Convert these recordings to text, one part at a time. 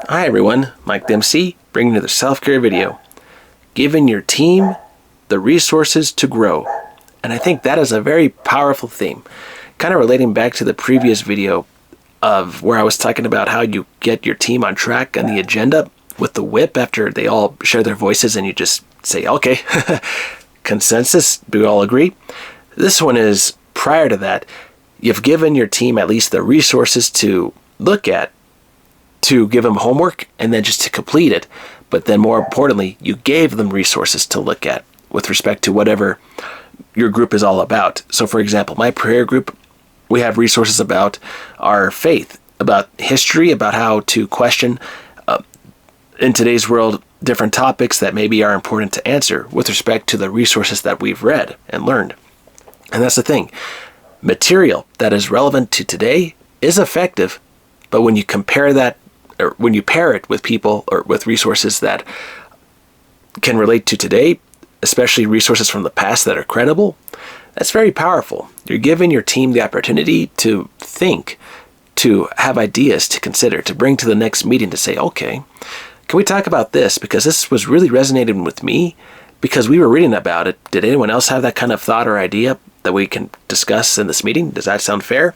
Hi everyone, Mike Dempsey, bringing you the self-care video. Giving your team the resources to grow. And I think that is a very powerful theme. Kind of relating back to the previous video of where I was talking about how you get your team on track and the agenda with the whip after they all share their voices and you just say, okay, consensus, do we all agree? This one is prior to that. You've given your team at least the resources to look at, to give them homework, and then just to complete it. But then more importantly, you gave them resources to look at with respect to whatever your group is all about. So for example, my prayer group, we have resources about our faith, about history, about how to question in today's world different topics that maybe are important to answer with respect to the resources that we've read and learned. And that's the thing. Material that is relevant to today is effective, but when you compare that, or when you pair it with people or with resources that can relate to today, especially resources from the past that are credible, that's very powerful. You're giving your team the opportunity to think, to have ideas to consider, to bring to the next meeting to say, okay, can we talk about this? Because this was really resonating with me because we were reading about it. Did anyone else have that kind of thought or idea that we can discuss in this meeting? Does that sound fair?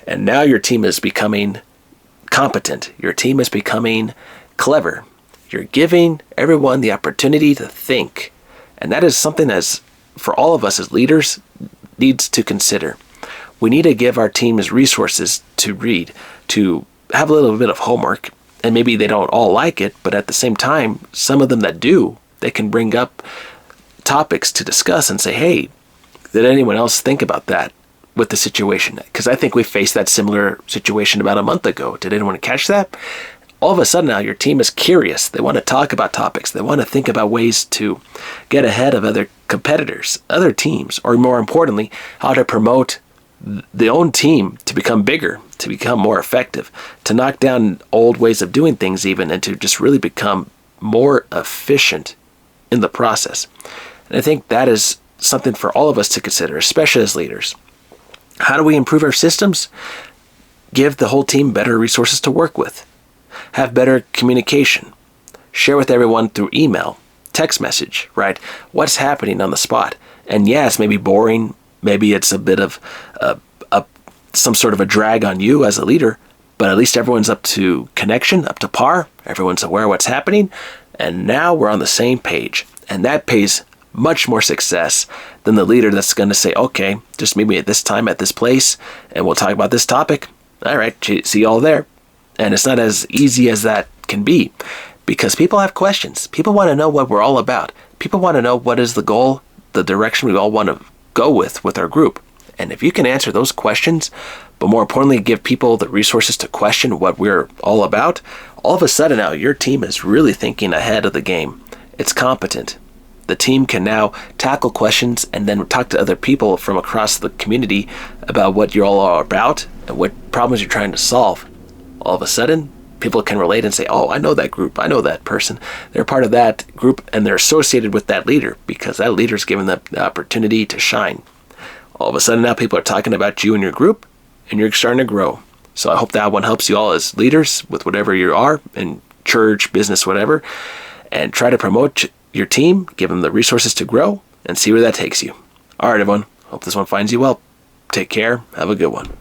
And now your team is becoming competent. Your team is becoming clever. You're giving everyone the opportunity to think. And that is something as for all of us as leaders needs to consider. We need to give our teams resources to read, to have a little bit of homework, and maybe they don't all like it, but at the same time, some of them that do, they can bring up topics to discuss and say, hey, did anyone else think about that with the situation? Because I think we faced that similar situation about a month ago. Did anyone catch that? All of a sudden now your team is curious. They want to talk about topics. They want to think about ways to get ahead of other competitors, other teams, or more importantly, how to promote their own team to become bigger, to become more effective, to knock down old ways of doing things even, and to just really become more efficient in the process. And I think that is something for all of us to consider, especially as leaders. How do we improve our systems? Give the whole team better resources to work with. Have better communication. Share with everyone through email, text message, right? What's happening on the spot? And yes, maybe boring. Maybe it's a bit of some sort of a drag on you as a leader, but at least everyone's up to connection, up to par. Everyone's aware of what's happening. And now we're on the same page. And that pays much more success than the leader that's going to say, okay, just meet me at this time at this place and we'll talk about this topic. All right, see you all there. And it's not as easy as that can be because people have questions. People want to know what we're all about. People want to know what is the goal, the direction we all want to go with our group. And if you can answer those questions, but more importantly, give people the resources to question what we're all about, all of a sudden now your team is really thinking ahead of the game. It's competent. The team can now tackle questions and then talk to other people from across the community about what you all are about and what problems you're trying to solve. All of a sudden, people can relate and say, oh, I know that group. I know that person. They're part of that group and they're associated with that leader because that leader's given them the opportunity to shine. All of a sudden now people are talking about you and your group and you're starting to grow. So I hope that one helps you all as leaders with whatever you are in church, business, whatever, and try to promote your team, give them the resources to grow and see where that takes you. All right, everyone. Hope this one finds you well. Take care. Have a good one.